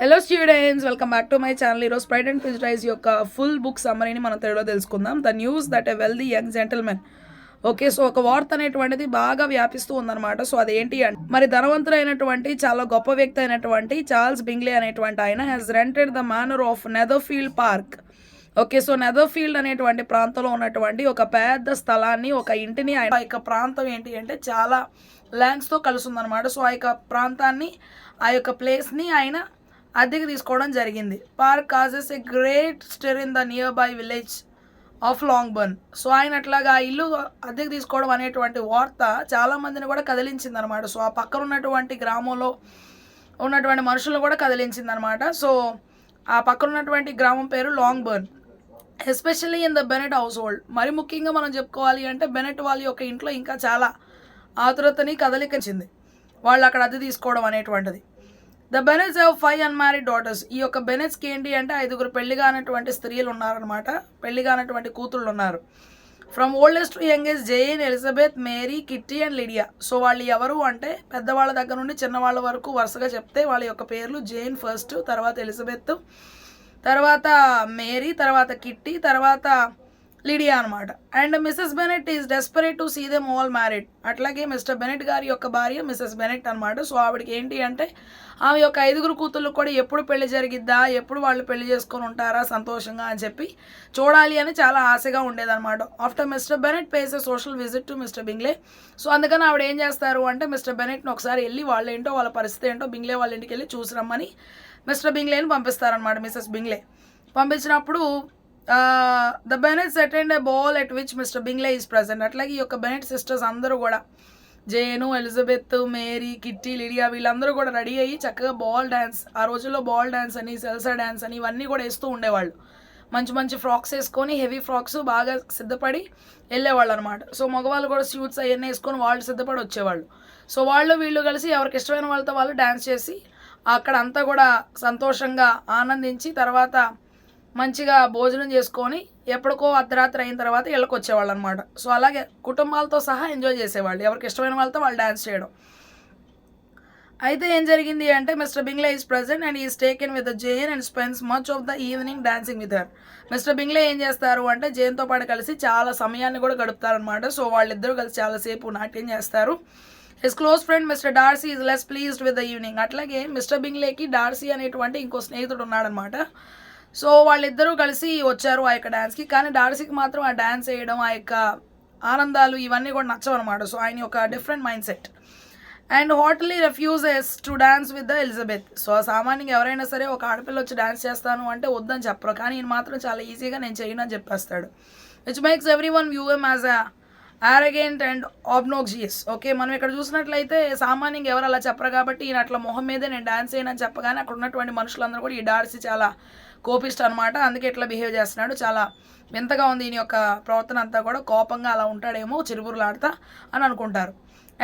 Hello students, welcome back to my channel. ఈరోజు pride and prejudice యొక్క full book సమ్మరీని మనం తెలుగులో తెలుసుకుందాం. The news that a wealthy young gentlemen. Okay, so ఒక వార్త అనేటువంటిది బాగా వ్యాపిస్తూ ఉందన్నమాట. సో అదేంటి అంటే, మరి ధనవంతుడైనటువంటి చాలా గొప్ప వ్యక్తి అయినటువంటి చార్ల్స్ బింగ్లే అనేటువంటి ఆయన has rented the manor of Netherfield park. Okay, so Netherfield అనేటువంటి ప్రాంతంలో ఉన్నటువంటి ఒక పెద్ద స్థలాన్ని, ఒక ఇంటిని, ఆ యొక్క ప్రాంతం ఏంటి అంటే చాలా ల్యాండ్స్తో కలిసి ఉందన్నమాట. సో ఆ యొక్క ప్రాంతాన్ని, ఆ యొక్క ప్లేస్ని ఆయన అద్దెకి తీసుకోవడం జరిగింది. Park causes a great stir in the near by village of long burn. So ఆయన అట్లాగా ఆ ఇల్లు అద్దెకి తీసుకోవడం అనేటువంటి వార్త చాలామందిని కూడా కదిలించింది అనమాట. సో ఆ పక్కన ఉన్నటువంటి గ్రామంలో ఉన్నటువంటి మనుషులను కూడా కదిలించింది అనమాట. సో ఆ పక్కన ఉన్నటువంటి గ్రామం పేరు long burn, especially in the Bennett house hold. మరి ముఖ్యంగా మనం చెప్పుకోవాలి అంటే బెనెట్ వాళ్ళ యొక్క ఇంట్లో ఇంకా చాలా ఆతురతని కదలికించింది వాళ్ళు అక్కడ అద్దె తీసుకోవడం అనేటువంటిది. The Bennets have 5 unmarried daughters. ఈ యొక్క బెనెట్స్కి ఏంటి అంటే 5 పెళ్లిగా అనేటువంటి స్త్రీలు ఉన్నారనమాట, పెళ్లిగా అనేటువంటి కూతుళ్ళు ఉన్నారు. From oldest to youngest Jane, Elizabeth, Mary, Kitty and Lydia. So వాళ్ళు ఎవరు అంటే పెద్దవాళ్ళ దగ్గర నుండి చిన్నవాళ్ళ వరకు వరుసగా చెప్తే వాళ్ళ యొక్క పేర్లు జైన్ ఫస్ట్, తర్వాత ఎలిజబెత్, తర్వాత మేరీ, తర్వాత కిట్టి, తర్వాత లిడియా అనమాట. And Mrs Bennet is desperate to see them all married. అట్లాగే మిస్టర్ బెనెట్ గారి యొక్క భార్య మిసెస్ బెనెట్ అనమాట. సో ఆవిడకి ఏంటి అంటే ఆమె యొక్క 5 కూతుళ్ళు కూడా ఎప్పుడు పెళ్లి జరిగిద్దా, ఎప్పుడు వాళ్ళు పెళ్లి చేసుకొని ఉంటారా సంతోషంగా అని చెప్పి చూడాలి అని చాలా ఆశగా ఉండేదన్నమాట. After Mr Bennet pays a social visit to Mr Bingley. So అందుకని ఆవిడ ఏం చేస్తారు అంటే మిస్టర్ బెనెట్ని ఒకసారి వెళ్ళి వాళ్ళు ఏంటో వాళ్ళ పరిస్థితి ఏంటో బింగ్లే వాళ్ళ ఇంటికి వెళ్ళి చూసి రమ్మని మిస్టర్ బింగ్లేని పంపిస్తారనమాట. మిసెస్ బింగ్లే పంపించినప్పుడు the Bennets attend a ball at which Mr Bingley is present. అట్లాగే ఈ యొక్క బెనెట్ సిస్టర్స్ అందరూ కూడా Jane, Elizabeth, Mary, Kitty, Lydia వీళ్ళందరూ కూడా రెడీ అయ్యి చక్కగా బాల్ డ్యాన్స్, ఆ రోజుల్లో బాల్ డ్యాన్స్ అని, సెల్సా డ్యాన్స్ అని ఇవన్నీ కూడా వేస్తూ ఉండేవాళ్ళు. మంచి మంచి ఫ్రాక్స్ వేసుకొని, హెవీ ఫ్రాక్స్ బాగా సిద్ధపడి వెళ్ళేవాళ్ళు అనమాట. సో మగవాళ్ళు కూడా స్యూట్స్ అవన్నీ వేసుకొని వాళ్ళు సిద్ధపడి వచ్చేవాళ్ళు. సో వాళ్ళు వీళ్ళు కలిసి ఎవరికి ఇష్టమైన వాళ్ళతో వాళ్ళు డ్యాన్స్ చేసి అక్కడ అంతా కూడా సంతోషంగా ఆనందించి తర్వాత మంచిగా భోజనం చేసుకొని ఎప్పటికో అర్ధరాత్రి అయిన తర్వాత ఇళ్ళకి వచ్చేవాళ్ళు అనమాట. సో అలాగే కుటుంబాలతో సహా ఎంజాయ్ చేసేవాళ్ళు, ఎవరికి ఇష్టమైన వాళ్ళతో వాళ్ళు డ్యాన్స్ చేయడం. అయితే ఏం జరిగింది అంటే Mr Bingley is present and is taken with Jane and spends much of the evening dancing with her. Mr Bingley ఏం చేస్తారు అంటే జైన్తో పాటు కలిసి చాలా సమయాన్ని కూడా గడుపుతారనమాట. సో వాళ్ళిద్దరూ కలిసి చాలాసేపు నాట్యం చేస్తారు. His close friend mister Dorsey is less pleased with the evening. అట్లాగే మిస్టర్ బింగ్లేకి డార్సీ అనేటువంటి ఇంకో స్నేహితుడు ఉన్నాడనమాట. సో వాళ్ళిద్దరూ కలిసి వచ్చారు ఆ యొక్క డ్యాన్స్కి. కానీ డార్సీకి మాత్రం ఆ డ్యాన్స్ వేయడం, ఆ యొక్క ఆనందాలు ఇవన్నీ కూడా నచ్చవన్నమాట. సో ఆయన యొక్క different mind set. And hardly refuses to dance with the Elizabeth. So సామాన్యంగా ఎవరైనా సరే ఒక ఆడపిల్ల వచ్చి డాన్స్ చేస్తాను అంటే వద్దని చెప్పరు, కానీ ఈయన మాత్రం చాలా ఈజీగా నేను చేయను అని చెప్పేస్తాడు. Which makes everyone view them as a arrogant and obnoxious. Okay, మనం ఇక్కడ చూసినట్లయితే సామాన్యంగా ఎవరు అలా చెప్పరు కాబట్టి ఈయన అట్లా మొహం మీదే నేను డాన్స్ చేయనని చెప్పగానే అక్కడ ఉన్నటువంటి మనుషులందరూ కూడా ఈ డార్సీ చాలా కోపిస్ట్ అనమాట, అందుకే ఇట్లా బిహేవ్ చేస్తున్నాడు, చాలా వింతగా ఉంది ఈయన యొక్క ప్రవర్తన అంతా కూడా, కోపంగా అలా ఉంటాడేమో చిరుబురులాడతా అని అనుకుంటారు.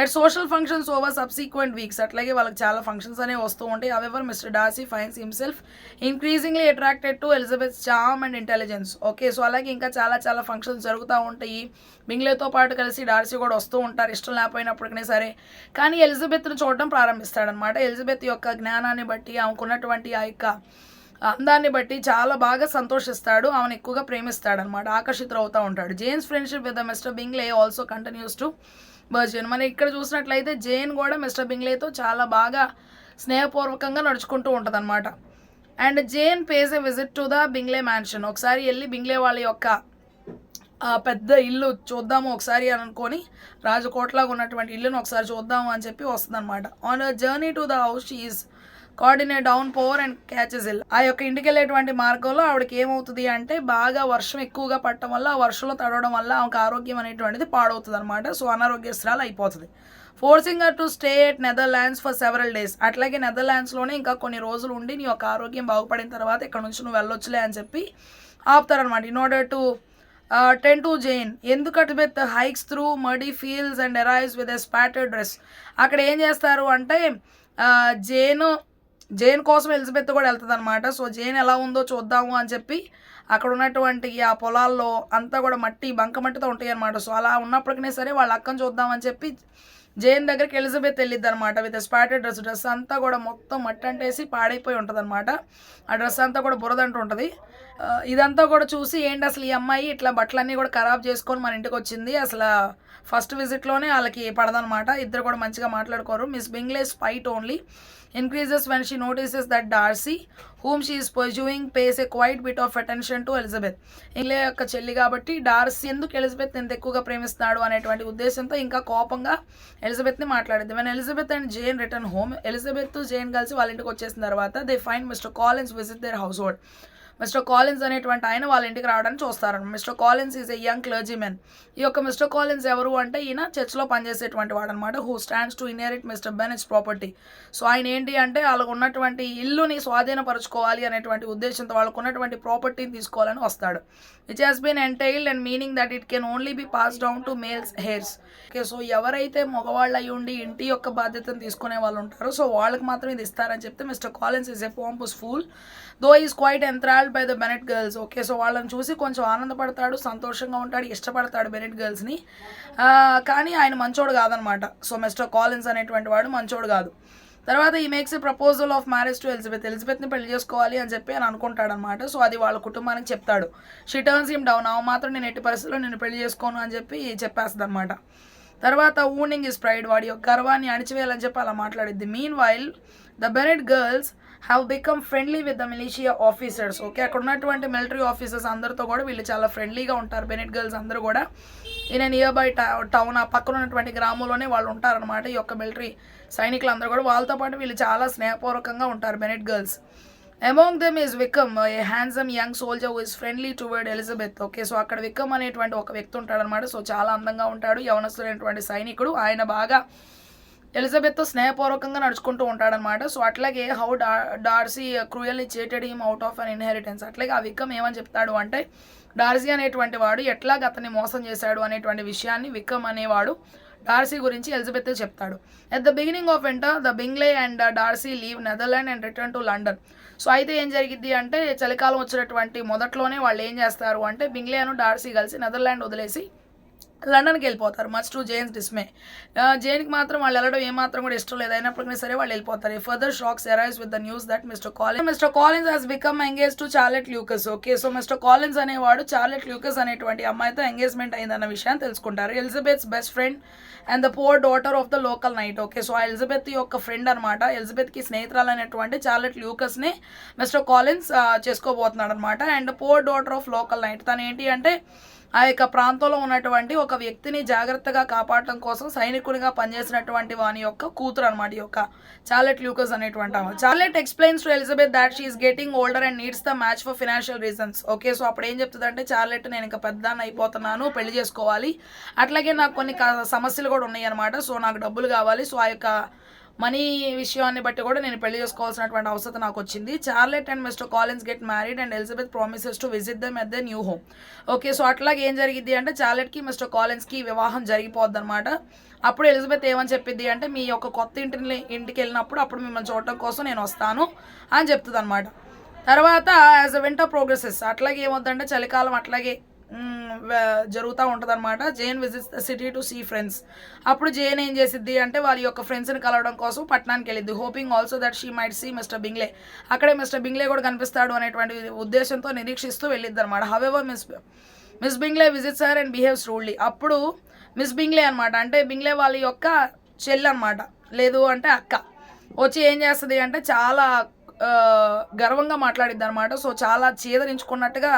At social functions over subsequent weeks. అట్లాగే వాళ్ళకి చాలా ఫంక్షన్స్ అనేవి వస్తూ ఉంటాయి. However mister Dorsey fines himself increasingly attracted to Elizabeth charm and intelligence. Okay, so అలాగే ఇంకా చాలా ఫంక్షన్స్ జరుగుతూ ఉంటాయి. బింగ్లేతో పాటు కలిసి డార్సీ కూడా వస్తూ ఉంటారు, ఇష్టం లేకపోయినప్పటికీ సరే. కానీ ఎలిజబెత్ను చూడడం ప్రారంభిస్తాడనమాట. ఎలిజబెత్ యొక్క జ్ఞానాన్ని బట్టి, ఆమెకున్నటువంటి ఆ యొక్క అందాన్ని బట్టి చాలా బాగా సంతోషిస్తాడు, ఆమెను ఎక్కువగా ప్రేమిస్తాడనమాట, ఆకర్షితులు అవుతూ ఉంటాడు. Jane's friendship with Mr Bingley also continues to burgeon. మనం ఇక్కడ చూసినట్లయితే జేన్ కూడా మిస్టర్ బింగ్లేతో చాలా బాగా స్నేహపూర్వకంగా నడుచుకుంటూ ఉంటుంది అనమాట. And Jane pays a visit to the Bingley mansion. ఒకసారి వెళ్ళి బింగ్లే వాళ్ళ యొక్క పెద్ద ఇల్లు చూద్దాము ఒకసారి అని అనుకొని, రాజకోటలాగా ఉన్నటువంటి ఇల్లును ఒకసారి చూద్దాము అని చెప్పి వస్తుంది అనమాట. On a journey to the house she's caught in a downpour and catches ill. ఆ యొక్క ఇంటికి వెళ్ళేటువంటి మార్గంలో ఆవిడకి ఏమవుతుంది అంటే బాగా వర్షం ఎక్కువగా పడటం వల్ల, ఆ వర్షంలో తడవడం వల్ల ఆమెకు ఆరోగ్యం అనేటువంటిది పాడవుతుంది అనమాట. సో అనారోగ్యస్త్రాలు అయిపోతుంది. Forcing her to stay at Netherlands for several days. అట్లాగే నెదర్లాండ్స్లోనే ఇంకా కొన్ని రోజులు ఉండి నీ యొక్క ఆరోగ్యం బాగుపడిన తర్వాత ఇక్కడ నుంచి నువ్వు వెళ్ళొచ్చులే అని చెప్పి ఆపుతారనమాట. In order to tend to Jane ఎందుకట్ with hikes through muddy fields and arrives with a spattered dress. అక్కడ ఏం చేస్తారు అంటే జైన్ కోసం ఎలిజబెత్ కూడా వెళ్తుంది అనమాట. సో జైన్ ఎలా ఉందో చూద్దాము అని చెప్పి అక్కడ ఉన్నటువంటి ఆ పొలాల్లో అంతా కూడా మట్టి బంకమట్టితో ఉంటాయి అనమాట. సో అలా ఉన్నప్పటికీ సరే వాళ్ళ అక్కను చూద్దామని చెప్పి జేన్ దగ్గరికి ఎలిజబెత్ వెళ్ళిద్ది అనమాట విత్ స్పాటెడ్ డ్రెస్ అంతా కూడా మొత్తం మట్టి అంటేసి పాడైపోయి ఉంటుంది అనమాట. ఆ డ్రెస్ అంతా కూడా బురదంటూ ఉంటుంది. ఇదంతా కూడా చూసి ఏంటి అసలు ఈ అమ్మాయి ఇట్లా బట్టలన్నీ కూడా ఖరాబ్ చేసుకొని మన ఇంటికి వచ్చింది, అసలు ఫస్ట్ విజిట్లోనే వాళ్ళకి పడదనమాట. ఇద్దరు కూడా మంచిగా మాట్లాడుకోరు. Miss Bingley's fight only increases when she notices that Darcy, whom she is pursuing, pays a quite bit of attention to Elizabeth. Ingle యొక్క చెల్లి కాబట్టి డార్సీ ఎందుకు ఎలిజబెత్ ఎంత ఎక్కువగా ప్రేమిస్తున్నాడు అనేటువంటి ఉద్దేశంతో ఇంకా కోపంగా ఎలిజబెత్ని మాట్లాడింది. When Elizabeth and Jane return home, Elizabeth Jane కలిసి వాళ్ళ ఇంటికి వచ్చేసిన తర్వాత they find Mr Collins visit their household. Mr Collins అనేటువంటి ఆయన వాళ్ళ ఇంటికి రావడానికి చూస్తారు. Mr Collins is a young clergymen. ఈ యొక్క మిస్టర్ కాలిన్స్ ఎవరు అంటే ఈయన చర్చ్లో పనిచేసేటువంటి వాడు అనమాట. Who stands to inherit Mr Bennet's property. So ఆయన ఏంటి అంటే వాళ్ళకు ఉన్నటువంటి ఇల్లుని స్వాధీనపరచుకోవాలి అనేటువంటి ఉద్దేశంతో వాళ్ళకు ఉన్నటువంటి ప్రాపర్టీని తీసుకోవాలని వస్తాడు. Which has been entailed and meaning that it can only be pass down to males heirs. Okay, so ఎవరైతే మగవాళ్ళు అయ్యి ఉండి ఇంటి యొక్క బాధ్యతను తీసుకునే వాళ్ళు ఉంటారో సో వాళ్ళకి మాత్రం ఇది ఇస్తారని చెప్తే Mr Collins is a pompous fool though is quite enthralled by the Bennet girls. Okay, so వాళ్ళని చూసి కొంచెం ఆనందపడతాడు, సంతోషంగా ఉంటాడు, ఇష్టపడతాడు బెనెట్ గర్ల్స్ని. కానీ ఆయన మంచోడు కాదనమాట. సో మిస్టర్ కాలిన్స్ అనేటువంటి వాడు మంచోడు కాదు. తర్వాత he makes a proposal of marriage to ఎలిజబెత్ని పెళ్లి చేసుకోవాలి అని చెప్పి అని అనుకుంటాడనమాట. సో అది వాళ్ళ కుటుంబానికి చెప్తాడు. షీ టర్న్స్ హిమ్ డౌన్, ఆ మాత్రం నేను ఎట్టి పరిస్థితుల్లో నేను పెళ్లి చేసుకోను అని చెప్పి చెప్పేస్తుంది అనమాట. తర్వాత ఊనింగ్ ఇస్ ప్రైడ్, వాడి యొక్క గర్వాన్ని అణిచివేయాలని చెప్పి అలా మాట్లాడిద్ది. Mean while the Bennet girls have become friendly with the militia officers. Okay, అక్కడ ఉన్నటువంటి మిలిటరీ ఆఫీసర్స్ అందరితో కూడా వీళ్ళు చాలా ఫ్రెండ్లీగా ఉంటారు. బెనెట్ గర్ల్స్ అందరూ కూడా ఇన్ నియర్ బై టౌన్, ఆ పక్కన ఉన్నటువంటి గ్రామంలోనే వాళ్ళు ఉంటారనమాట. ఈ యొక్క మిలిటరీ సైనికులు అందరూ కూడా వాళ్ళతో పాటు వీళ్ళు చాలా స్నేహపూర్వకంగా ఉంటారు Bennet girls. Among them is Wickham, a handsome young soldier who is friendly toward Elizabeth. Okay, so అక్కడ వికమ్ అనేటువంటి ఒక వ్యక్తి ఉంటాడనమాట. సో చాలా అందంగా ఉంటాడు, యవనస్తుడైనటువంటి సైనికుడు. ఆయన బాగా ఎలిజబెత్తో స్నేహపూర్వకంగా నడుచుకుంటూ ఉంటాడనమాట. సో అట్లాగే how Darcy cruelly cheated him out of an inheritance. అట్లాగే ఆ విక్కమ్ ఏమని చెప్తాడు అంటే డార్సీ అనేటువంటి వాడు ఎట్లాగ అతన్ని మోసం చేశాడు అనేటువంటి విషయాన్ని విక్కమ్ అనేవాడు డార్సీ గురించి ఎలిజబెత్ చెప్తాడు. At the beginning of winter the Bingley and Darcy leave Netherland and return to London. So అయితే ఏం జరిగిద్ది అంటే చలికాలం వచ్చినటువంటి మొదట్లోనే వాళ్ళు ఏం చేస్తారు అంటే బింగ్లే అను డార్సీ కలిసి నెదర్లాండ్ వదిలేసి లండన్కి వెళ్ళిపోతారు. Much to Jane's dismay. జేన్కి మాత్రం వాళ్ళు వెళ్ళడం ఏమాత్రం కూడా ఇష్టం లేదు, అయినప్పటికీ సరే వాళ్ళు వెళ్ళిపోతారు. Further shocks arise with the news that Mr Collins has become engage to Charlotte Lucas. Okay, so Mr Collins అనేవాడు చార్లెట్ ల్యూకస్ అనేటువంటి అమ్మాయితో ఎంగేజ్మెంట్ అయిందన్న విషయాన్ని తెలుసుకుంటారు. Elizabeth's best friend and the poor daughter of the local knight. Okay, so ఆ Elizabeth యొక్క friend అనమాట. ఎలిజబెత్కి స్నేహితురాలు అనేటువంటి చార్లెట్ ల్యూకస్ని మిస్టర్ కాలిన్స్ చేసుకోబోతున్నాడు అనమాట. And poor daughter of local knight, తను ఏంటి అంటే ఆ యొక్క ప్రాంతంలో ఉన్నటువంటి ఒక వ్యక్తిని జాగ్రత్తగా కాపాడటం కోసం సైనికునిగా పనిచేసినటువంటి వాని యొక్క కూతురు అనమాట ఈ యొక్క చార్లెట్ ల్యూకస్ అనేటువంటి ఆమె. Charlotte explains to Elizabeth that she is getting older and needs the match for financial reasons. Okay, so అప్పుడు ఏం చెప్తుంది అంటే చార్లెట్ నేను ఇంకా పెద్దదాన్ని అయిపోతున్నాను, పెళ్లి చేసుకోవాలి, అట్లాగే నాకు కొన్ని సమస్యలు కూడా ఉన్నాయి అనమాట. సో నాకు డబ్బులు కావాలి, సో ఆ యొక్క మనీ విషయాన్ని బట్టి కూడా నేను పెళ్లి చేసుకోవాల్సినటువంటి అవసరం నాకు వచ్చింది. Charlotte and mister Collins get married and Elizabeth promises to visit them at the new home. Okay, so అట్లాగే ఏం జరిగింది అంటే చార్లెట్కి మిస్టర్ కాలిన్స్కి వివాహం జరిగిపోద్ది అనమాట. అప్పుడు ఎలిజబెత్ ఏమని చెప్పిద్ది అంటే మీ యొక్క కొత్త ఇంటికి వెళ్ళినప్పుడు అప్పుడు మిమ్మల్ని చూడటం కోసం నేను వస్తాను అని చెప్తుంది అనమాట. తర్వాత యాజ్ అ వింటర్ ప్రోగ్రెసెస్ అట్లాగే ఏమవుతుందంటే చలికాలం అట్లాగే జరుగుతూ ఉంటుంది అనమాట. Jane visits the city to see friends. అప్పుడు జేన్ ఏం చేసిద్ది అంటే వాళ్ళ యొక్క ఫ్రెండ్స్ని కలవడం కోసం పట్టణానికి వెళ్ళిద్ది. Hoping also that she might see Mr Bingley, అక్కడే మిస్టర్ బింగ్లే కూడా కనిపిస్తాడు అనేటువంటి ఉద్దేశంతో నిరీక్షిస్తూ వెళ్ళిద్ది అనమాట. However Miss Bingley visits her and behaves rudely. అప్పుడు మిస్ బింగ్లే అనమాట, అంటే బింగ్లే వాళ్ళ యొక్క చెల్లి అనమాట, లేదు అంటే అక్క, వచ్చి ఏం చేస్తుంది అంటే చాలా గర్వంగా మాట్లాడిద్ది అనమాట. సో చాలా చీదరించుకున్నట్టుగా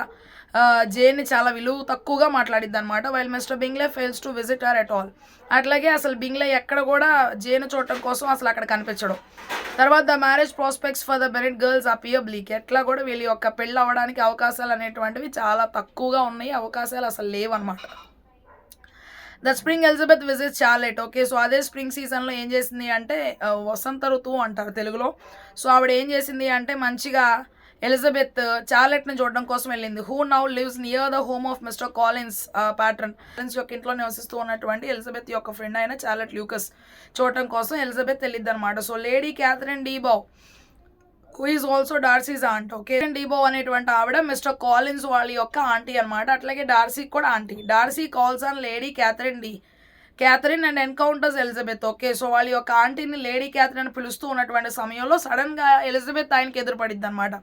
జేన్ని చాలా విలువ తక్కువగా మాట్లాడిద్ది అనమాట. While Mr Bingley fails to visit her at all. అట్లాగే అసలు బింగ్లే ఎక్కడ కూడా జేను చూడటం కోసం అసలు అక్కడ కనిపించడం. తర్వాత the marriage prospects for the Bennet girls appear bleak. ఎట్లా కూడా వీళ్ళ యొక్క పెళ్ళి అవ్వడానికి అవకాశాలు అనేటువంటివి చాలా తక్కువగా ఉన్నాయి, అవకాశాలు అసలు లేవన్నమాట. The spring Elizabeth visits Charlotte. Okay, so అదే స్ప్రింగ్ సీజన్లో ఏం చేసింది అంటే వసంత ఋతువు అంటారు తెలుగులో. సో ఆవిడ ఏం చేసింది అంటే మంచిగా ఎలిజబెత్ చార్లెట్ని చూడడం కోసం వెళ్ళింది. Who now lives near the home of mister Collins pattern. Collins యొక్క ఇంట్లో నివసిస్తూ ఉన్నటువంటి ఎలిజబెత్ యొక్క ఫ్రెండ్ అయిన చార్లెట్ ల్యూకస్ చూడటం కోసం ఎలిజబెత్ వెళ్ళిద్ది అనమాట. So lady Catherine de Bourgh who is also Darcy's aunt. Okay, de Bourgh అనేటువంటి ఆవిడ మిస్టర్ కాలిన్స్ వాళ్ళ యొక్క ఆంటీ అనమాట. అట్లాగే డార్సీకి కూడా aunty. Darcy calls on Lady Catherine Catherine and encounters Elizabeth. Okay, so వాళ్ళ యొక్క ఆంటీని లేడీ క్యాథరిన్ అని పిలుస్తూ ఉన్నటువంటి సమయంలో సడన్గా ఎలిజబెత్ ఆయనకి ఎదురుపడిద్ది అనమాట.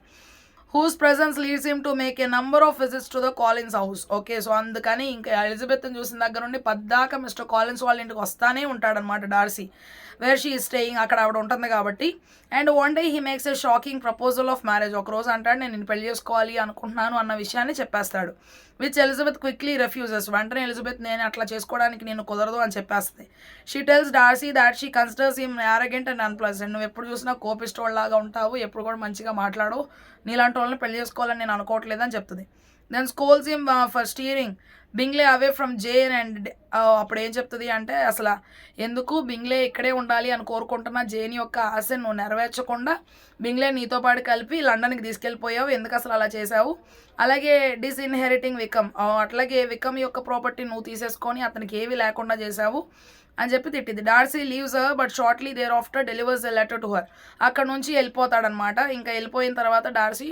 Whose presence leads him to make a number of visits to the Collins house. Okay, so అందుకని ఇంకా ఎలిజబెత్ని చూసిన దగ్గర నుండి పద్దాక మిస్టర్ కాలిన్స్ వాళ్ళ ఇంటికి వస్తానే ఉంటాడనమాట Dorsey, where she is staying, అక్కడ ఆవిడ ఉంటుంది కాబట్టి. And one day he makes a shocking proposal of marriage. ఒకరోజు అంటాడు నేను నిన్ను పెళ్లి చేసుకోవాలి అనుకుంటున్నాను అన్న విషయాన్ని చెప్పేస్తాడు. Which Elizabeth quickly refuses. వెంటనే ఎలిజబెత్ నేను అట్లా చేసుకోవడానికి నేను కుదరదు అని చెప్పేస్తుంది. She tells Dorsey that she considers him arrogant and unpleasant. నువ్వు ఎప్పుడు చూసినా కోపిస్టోళ్ళలాగా ఉంటావు, ఎప్పుడు కూడా మంచిగా మాట్లాడు, నీలాంటి వాళ్ళని పెళ్లి చేసుకోవాలని నేను అనుకోవట్లేదు అని చెప్తుంది. Then scolds him for steering Bingley away from Jane and అప్పుడు ఏం చెప్తుంది అంటే అసలు ఎందుకు బింగ్లే ఇక్కడే ఉండాలి అని కోరుకుంటున్న జేన్ యొక్క ఆశను నువ్వు నెరవేర్చకుండా బింగ్లే నీతో పాటు కలిపి లండన్కి తీసుకెళ్ళిపోయావు, ఎందుకు అసలు అలా చేశావు, అలాగే డిస్ఇన్హెరిటింగ్ వికమ్, అట్లాగే వికమ్ యొక్క ప్రాపర్టీ నువ్వు తీసేసుకొని అతనికి ఏవి లేకుండా చేశావు అని చెప్పి తిట్టింది. Darcy leaves her but shortly thereafter delivers a letter to her. అక్కడ నుంచి వెళ్ళిపోతాడనమాట. ఇంకా వెళ్ళిపోయిన తర్వాత డార్సీ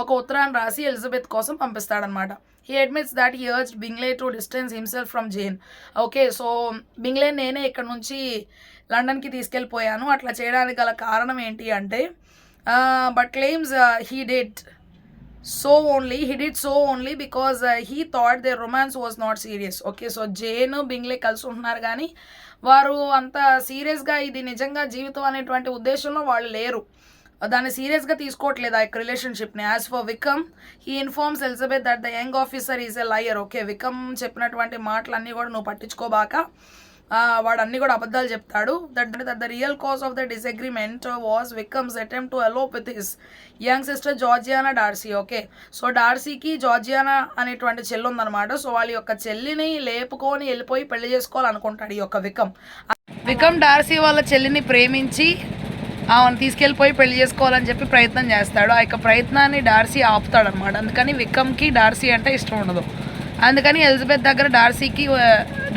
ఒక ఉత్తరాన్ని రాసి ఎలిజబెత్ కోసం పంపిస్తాడనమాట. He admits that he urged Bingley to distance himself from Jane. Okay, so Bingley నేనే ఇక్కడ నుంచి లండన్కి తీసుకెళ్ళిపోయాను, అట్లా చేయడానికి గల కారణం ఏంటి అంటే but claims he did so only because he thought their romance was not serious. Okay, so Jane Bingley కలిసి ఉంటున్నారు కానీ వారు అంత సీరియస్గా ఇది నిజంగా జీవితం అనేటువంటి ఉద్దేశంలో వాళ్ళు లేరు, దాన్ని సీరియస్గా తీసుకోవట్లేదు ఆ యొక్క రిలేషన్షిప్ని. As for Wickham he informs Elizabeth that the young officer is a liar. Okay, Wickham చెప్పినటువంటి మాటలన్నీ కూడా నువ్వు పట్టించుకోబాక, వాడు అన్నీ కూడా అబద్ధాలు చెప్తాడు. That the real cause of the disagreement was Wickham's attempt to elope with his young sister Georgiana Darcy. Okay, so డార్సీకి జార్జియానా అనేటువంటి చెల్లి ఉందన్నమాట. సో వాళ్ళ యొక్క చెల్లిని లేపుకొని వెళ్ళిపోయి పెళ్లి చేసుకోవాలనుకుంటాడు ఈ యొక్క వికమ్ డార్సీ వాళ్ళ చెల్లిని ప్రేమించి ఆమెను తీసుకెళ్ళిపోయి పెళ్లి చేసుకోవాలని చెప్పి ప్రయత్నం చేస్తాడు. ఆ యొక్క ప్రయత్నాన్ని డార్సీ ఆపుతాడు అనమాట. అందుకని వికమ్కి డార్సీ అంటే ఇష్టం ఉండదు. అందుకని ఎలిజబెత్ దగ్గర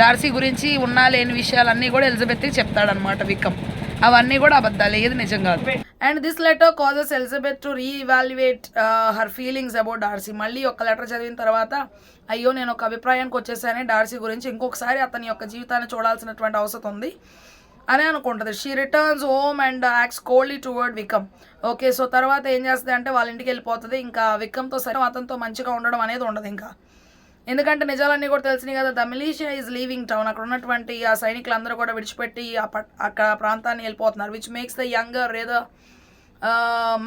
డార్సీ గురించి ఉన్నా లేని విషయాలన్నీ కూడా ఎలిజబెత్కి చెప్తాడనమాట వికమ్. అవన్నీ కూడా అబద్ధాలు, ఏది నిజం కాదు. And this letter causes Elizabeth to reevaluate her feelings about Darcy. మళ్ళీ ఒక లెటర్ చదివిన తర్వాత అయ్యో నేను ఒక అభిప్రాయానికి వచ్చేసానే డార్సీ గురించి, ఇంకొకసారి అతని యొక్క జీవితాన్ని చూడాల్సినటువంటి అవసరం ఉంది అని అనుకుంటుంది. She returns home and acts coldly toward Wickham. Okay, so తర్వాత ఏం చేస్తుంది అంటే వాళ్ళ ఇంటికి వెళ్ళిపోతుంది. ఇంకా వికమ్తో సరే అతనితో మంచిగా ఉండడం అనేది ఉండదు ఇంకా, ఎందుకంటే నిజాలన్నీ కూడా తెలిసినాయి కదా. The militia is leaving town. అక్కడ ఉన్నటువంటి ఆ సైనికులందరూ కూడా విడిచిపెట్టి అక్కడ ప్రాంతాన్ని వెళ్ళిపోతున్నారు. విచ్ మేక్స్ ద యంగర్ లేదా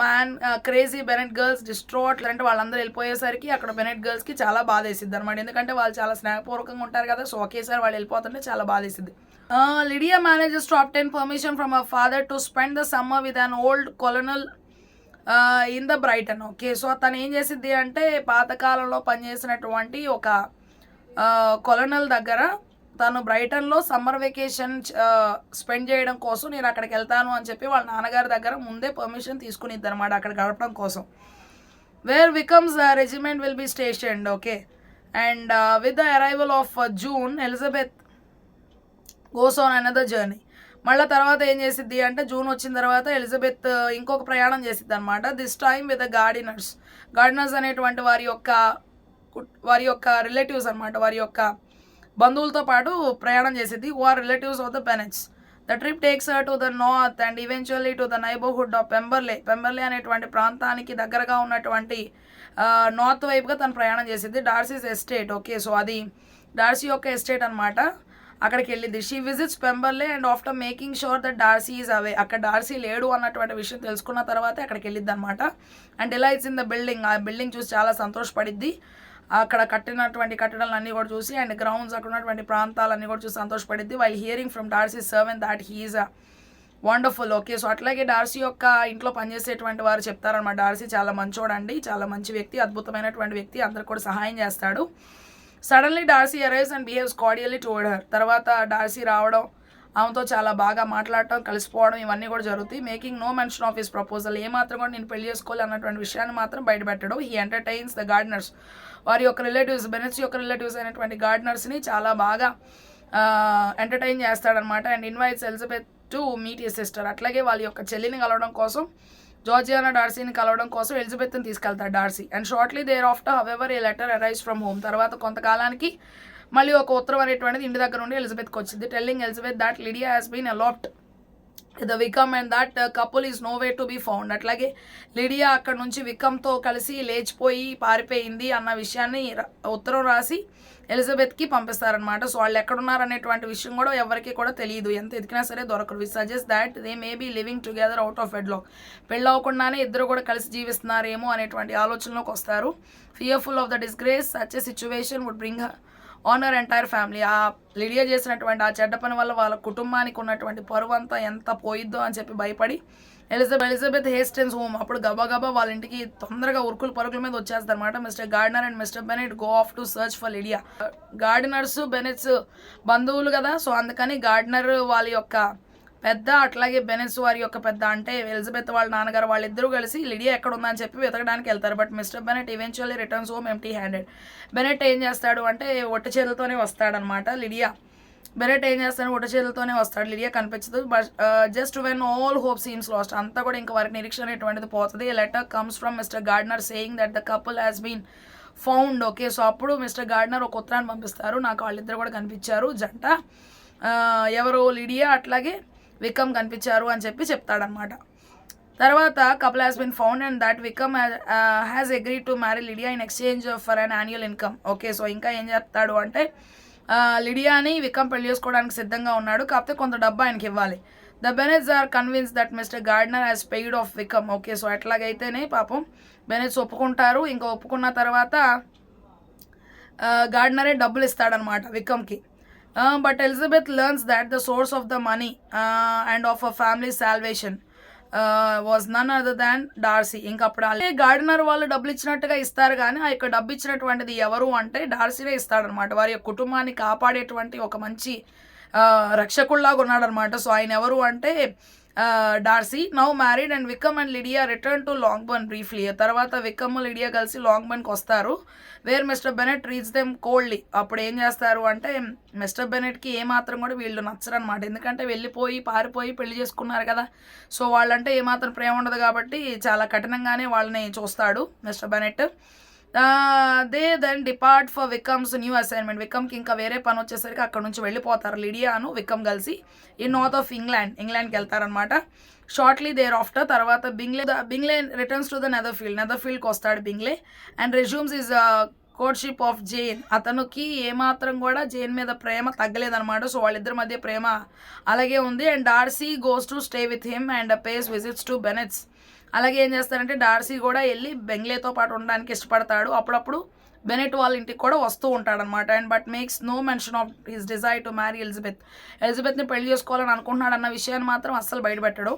man crazy Bennet girls distraught. అంటే వాళ్ళందరూ వెళ్ళిపోయేసరికి అక్కడ బెనెట్ గర్ల్స్కి చాలా బాధ వేసిద్ది అనమాట, ఎందుకంటే వాళ్ళు చాలా స్నేహపూర్వకంగా ఉంటారు కదా. సో ఒకేసారి వాళ్ళు వెళ్ళిపోతుంటే చాలా బాధ వేసిద్ది. Lydia manages to obtain permission from her father to spend the summer with an old colonel in the Brighton. Okay, so తను ఏం చేసిద్ది అంటే పాతకాలంలో పనిచేసినటువంటి ఒక కొలనల్ దగ్గర తను బ్రైటన్లో సమ్మర్ వెకేషన్ స్పెండ్ చేయడం కోసం నేను అక్కడికి వెళ్తాను అని చెప్పి వాళ్ళ నాన్నగారి దగ్గర ముందే పర్మిషన్ తీసుకునిద్ది అనమాట అక్కడ గడపడం కోసం. Where Wickham's regiment will be stationed. Okay, and with the arrival of June Elizabeth goes on another journey. మళ్ళీ తర్వాత ఏం చేసిద్ది అంటే జూన్ వచ్చిన తర్వాత ఎలిజబెత్ ఇంకొక ప్రయాణం చేసిద్ది అనమాట. దిస్ టైమ్ విత్ ద గార్డినర్స్ అనేటువంటి వారి యొక్క రిలేటివ్స్ అనమాట, వారి యొక్క బంధువులతో పాటు ప్రయాణం చేసిద్ది. Who are relatives of the Bennets. The trip takes her to the north and eventually to the neighbourhood of Pemberley అనేటువంటి ప్రాంతానికి దగ్గరగా ఉన్నటువంటి నార్త్ వైపుగా తను ప్రయాణం చేసిద్ది. Darcy's estate. ఓకే, సో అది డార్సీ యొక్క ఎస్టేట్ అనమాట. అక్కడికి వెళ్ళింది. She visits Pemberley and after making sure that Darcy is away. అక్కడ డార్సీ లేడు అన్నటువంటి విషయం తెలుసుకున్న తర్వాత అక్కడికి వెళ్ళిద్ది అనమాట. And delights in the building. ఆ బిల్డింగ్ చూసి చాలా సంతోషపడిద్ది. అక్కడ కట్టినటువంటి కట్టడాలన్నీ కూడా చూసి అండ్ గ్రౌండ్స్ అక్కడ ఉన్నటువంటి ప్రాంతాలన్నీ కూడా చూసి సంతోషపడిద్ది. While hearing from Darcy servant that he is wonderful. Okay, so అట్లాగే డార్సీ యొక్క ఇంట్లో పనిచేసేటువంటి వారు చెప్తారనమాట, డార్సీ చాలా మంచోడండి, చాలా మంచి వ్యక్తి, అద్భుతమైనటువంటి వ్యక్తి, అందరికి కూడా సహాయం చేస్తాడు. Suddenly Darcy arrives and behaves cordially toward her. తర్వాత డార్సీ రావడం, ఆమెతో చాలా బాగా మాట్లాడటం, కలిసిపోవడం ఇవన్నీ కూడా జరుగుతాయి. Making no mention of his proposal. ఏమాత్రం కూడా నేను పెళ్లి చేసుకోవాలి అన్నటువంటి విషయాన్ని మాత్రం బయటపెట్టడం. He entertains the Gardiners. వారి యొక్క రిలేటివ్స్, బెనెట్స్ యొక్క రిలేటివ్స్ అయినటువంటి గార్డనర్స్ని చాలా బాగా ఎంటర్టైన్ చేస్తాడనమాట. And invites Elizabeth to meet his sister. అట్లాగే వాళ్ళ యొక్క చెల్లిని కలవడం కోసం, జార్జియానా డార్సీని కలవడం కోసం ఎలిజబెత్ని తీసుకెళ్తాడు Darcy. And shortly thereafter however a letter arrives from home. తర్వాత కొంతకాలానికి మళ్ళీ ఒక ఉత్తరం అనేటువంటిది ఇంటి దగ్గర నుండి ఎలిజబెత్కి వచ్చింది, telling Elizabeth that Lydia has been eloped the Wickham and that couple is no way to be found. అట్లాగే లిడియా అక్కడ నుంచి వికమ్తో కలిసి లేచిపోయి పారిపోయింది అన్న విషయాన్ని ఉత్తరం రాసి ఎలిజబెత్కి పంపిస్తారనమాట. సో వాళ్ళు ఎక్కడున్నారు అనేటువంటి విషయం కూడా ఎవరికి కూడా తెలియదు, ఎంత ఎదికినా సరే దొరకరు. We suggest that they may be living together out of wedlock. పెళ్ళవకుండానే ఇద్దరు కూడా కలిసి జీవిస్తున్నారేమో అనేటువంటి ఆలోచనలోకి వస్తారు. Fearful of the disgrace such a situation would bring honour entire family. ఆ లిడియా చేసినటువంటి ఆ చెడ్డ పని వల్ల వాళ్ళ కుటుంబానికి ఉన్నటువంటి పరువు అంతా ఎంత పోయిద్దో అని చెప్పి భయపడి ఎలిజబెత్ హేస్టన్స్ హోమ్, అప్పుడు గబగబా వాళ్ళ ఇంటికి తొందరగా ఉరుకులు పరుగుల మీద వచ్చేస్తారు అనమాట. Mister Gardiner and mister Bennet go off to search for Lydia. Gardiners Bennets బంధువులు కదా, సో అందుకని గార్డనర్ వాళ్ళ యొక్క పెద్ద, అట్లాగే బెనెట్స్ వారి యొక్క పెద్ద అంటే ఎలిజబెత్ వాళ్ళ నాన్నగారు వాళ్ళిద్దరూ కలిసి లిడియా ఎక్కడ ఉందని చెప్పి వెతకడానికి వెళ్తారు. But mister Bennett eventually returns home empty handed. Bennett ఏం చేస్తాడు అంటే ఒట్టి చేతులతోనే వస్తాడనమాట. బెనెట్ ఏం చేస్తాడు, ఒట్టి చేతులతోనే వస్తాడు. లిడియా కనిపించదు. But just when all hope seems lost, అంతా కూడా ఇంకా వారికి నిరీక్షణ అనేటువంటిది పోతుంది. Letter comes from Mr Gardiner saying that the couple has been found. Okay, so అప్పుడు మిస్టర్ గార్డనర్ ఒక ఉత్తరాన్ని పంపిస్తారు, నాకు వాళ్ళిద్దరు కూడా కనిపించారు జంట, ఎవరు లిడియా అట్లాగే వికమ్ కనిపించారు అని చెప్పి చెప్తాడనమాట. తర్వాత couple has been found and that Wickham has agreed to marry Lydia in exchange for an annual income. Okay, so ఇంకా ఏం చెప్తాడు అంటే లిడియాని వికమ్ పెళ్లి చేసుకోవడానికి సిద్ధంగా ఉన్నాడు, కాకపోతే కొంత డబ్బు ఆయనకి ఇవ్వాలి. The Bennets are convince that mister Gardiner has paid off Wickham. Okay, so ఎట్లాగైతేనే పాపం బెనెట్స్ ఒప్పుకుంటారు. ఇంకా ఒప్పుకున్న తర్వాత గార్డనరే డబ్బులు ఇస్తాడనమాట వికమ్కి. But Elizabeth learns that the source of the money and of her family's salvation was none other than Dorsey. ఇంకా అప్పుడు గార్డనర్ వాళ్ళు డబ్బులు ఇచ్చినట్టుగా ఇస్తారు, కానీ ఆ యొక్క డబ్బు ఇచ్చినటువంటిది ఎవరు అంటే డార్సీనే ఇస్తాడనమాట. వారి యొక్క కుటుంబాన్ని కాపాడేటువంటి ఒక మంచి రక్షకుల్లాగా ఉన్నాడనమాట. సో ఆయన ఎవరు అంటే Darcy. Now married and Wickham and Lydia return to Longbourn briefly. తర్వాత వికమ్ లిడియా కలిసి లాంగ్బర్న్కి వస్తారు. Where mister Bennet treats them coldly. అప్పుడు ఏం చేస్తారు అంటే మిస్టర్ బెనెట్కి ఏమాత్రం కూడా వీళ్ళు నచ్చరనమాట, ఎందుకంటే వెళ్ళిపోయి పారిపోయి పెళ్లి చేసుకున్నారు కదా, సో వాళ్ళంటే ఏమాత్రం ప్రేమ ఉండదు కాబట్టి చాలా కఠినంగానే వాళ్ళని చూస్తాడు mister Bennet. They then depart for Wickham's new assignment. వికమ్కి ఇంకా వేరే పని వచ్చేసరికి అక్కడ నుంచి వెళ్ళిపోతారు లిడియాను వికమ్ కలిసి ఇన్ నార్త్ ఆఫ్ ఇంగ్లాండ్కి వెళ్తారనమాట. షార్ట్లీ దేర్ ఆఫ్టర్ తర్వాత బింగ్లే రిటర్న్స్ టు ద నెదర్ఫీల్డ్కి వస్తాడు Bingley and resumes is courtship of Jane. అతనికి ఏమాత్రం కూడా జేన్ మీద ప్రేమ తగ్గలేదనమాట, సో వాళ్ళిద్దరి మధ్య ప్రేమ అలాగే ఉంది. And Darcy goes to stay with him and pays visits to Bennets. అలాగే ఏం చేస్తారంటే డార్సీ కూడా వెళ్ళి బెంగ్లేతో పాటు ఉండడానికి ఇష్టపడతాడు, అప్పుడప్పుడు బెనెట్ వాళ్ళ ఇంటికి కూడా వస్తూ ఉంటాడనమాట. And but makes no mention of his desire to marry ఎలిజబెత్ని పెళ్లి చేసుకోవాలని అనుకుంటున్నాడు అన్న విషయాన్ని మాత్రం అస్సలు బయటపెట్టడు.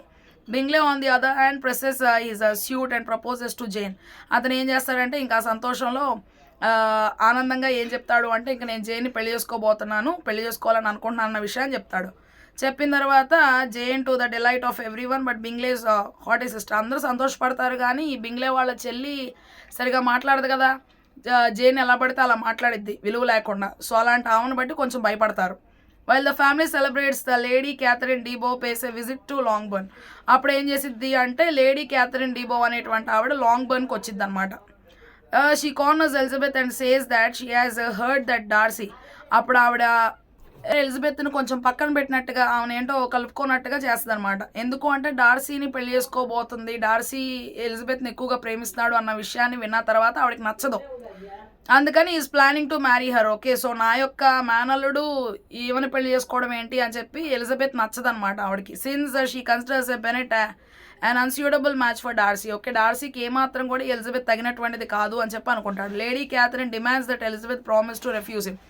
Bingley on the other hand presses his suit and proposes to Jane. అతను ఏం చేస్తాడంటే ఇంకా సంతోషంలో ఆనందంగా ఏం చెప్తాడు అంటే ఇంకా నేను జేన్ని పెళ్లి చేసుకోవాలని అనుకుంటున్నాను అన్న విషయాన్ని చెప్తాడు. చెప్పిన తర్వాత Jane to the delight of everyone but Bingley's hot sister. అందరూ సంతోషపడతారు, కానీ ఈ బింగ్లే వాళ్ళ చెల్లి సరిగా మాట్లాడదు కదా, జేన్ ఎలా పడితే అలా మాట్లాడిద్ది విలువ లేకుండా, సో అలాంటి ఆమెను బట్టి కొంచెం భయపడతారు. While the family celebrates the lady Catherine de Bourgh pays a visit to Longbourn. అప్పుడు ఏం చేసిద్ది అంటే లేడీ క్యాథరిన్ డీబో అనేటువంటి ఆవిడ లాంగ్బర్న్కి వచ్చింది అనమాట. She corners Elizabeth and says that she has heard that Dorsey. అప్పుడు ఆవిడ ఎలిజబెత్ను కొంచెం పక్కన పెట్టినట్టుగా ఆమెను ఏంటో కలుపుకున్నట్టుగా చేస్తుంది అనమాట. ఎందుకు అంటే డార్సీని పెళ్లి చేసుకోబోతుంది, డార్సీ ఎలిజబెత్ని ఎక్కువగా ప్రేమిస్తున్నాడు అన్న విషయాన్ని విన్న తర్వాత ఆవిడకి నచ్చదు, అందుకని is planning to marry her. Okay, so నా యొక్క మేనల్లుడు ఈవెన్ పెళ్లి చేసుకోవడం ఏంటి అని చెప్పి ఎలిజబెత్ నచ్చదనమాట ఆవిడకి. Since she considers a Bennet and unsuitable match for Darcy. Okay, డార్సీకి ఏమాత్రం కూడా ఎలిజబెత్ తగినటువంటిది కాదు అని చెప్పి అనుకుంటాడు. Lady Catherine demands that Elizabeth promise to refuse him.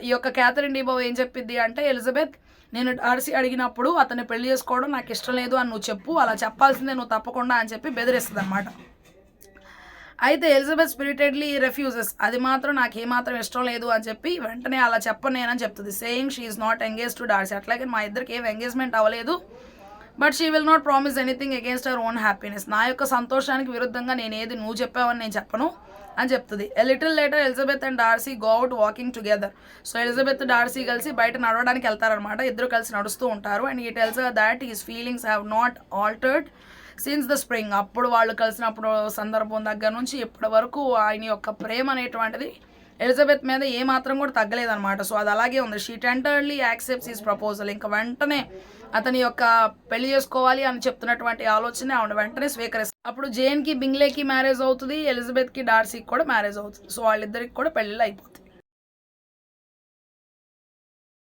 ఈ యొక్క క్యాథరిన్ డీబో ఏం చెప్పింది అంటే ఎలిజబెత్ నేను డార్సీ అడిగినప్పుడు అతన్ని పెళ్లి చేసుకోవడం నాకు ఇష్టం లేదు అని నువ్వు చెప్పు, అలా చెప్పాల్సిందే నువ్వు తప్పకుండా అని చెప్పి బెదిరిస్తుంది అనమాట. అయితే ఎలిజబెత్ స్పిరిటెడ్లీ రెఫ్యూజెస్. అది మాత్రం నాకు ఏమాత్రం ఇష్టం లేదు అని చెప్పి వెంటనే అలా చెప్పను నేనని చెప్తుంది. Saying she is not engage to Dorsey. అట్లాగే మా ఇద్దరికి ఏం ఎంగేజ్మెంట్ అవ్వలేదు, but she will not promise anything against her own happiness. నా యొక్క సంతోషానికి విరుద్ధంగా నేనేది నువ్వు చెప్పావని నేను చెప్పను అని చెప్తుంది. A little later Elizabeth and Dorsey go out walking together. So Elizabeth Dorsey కలిసి బయట నడవడానికి వెళ్తారనమాట, ఇద్దరు కలిసి నడుస్తూ ఉంటారు. అండ్ ఈ tells that his feelings have not altered since the spring. అప్పుడు వాళ్ళు కలిసినప్పుడు సందర్భం దగ్గర నుంచి ఇప్పటి వరకు ఆయన యొక్క ప్రేమ అనేటువంటిది ఎలిజబెత్ మీద ఏ మాత్రం కూడా తగ్గలేదన్నమాట. సో అది అలాగే ఉంది. She tenderly accepts his proposal. ఇంకా వెంటనే అతని యొక్క పెళ్లి చేసుకోవాలి అని చెప్తున్నటువంటి ఆలోచన ఆవిడ వెంటనే స్వీకరిస్తుంది. అప్పుడు జేన్కి బింగ్లేకి మ్యారేజ్ అవుతుంది, ఎలిజబెత్కి డార్సీకి కూడా మ్యారేజ్ అవుతుంది. సో వాళ్ళిద్దరికి కూడా పెళ్ళిళ్ళు అయిపోతాయి.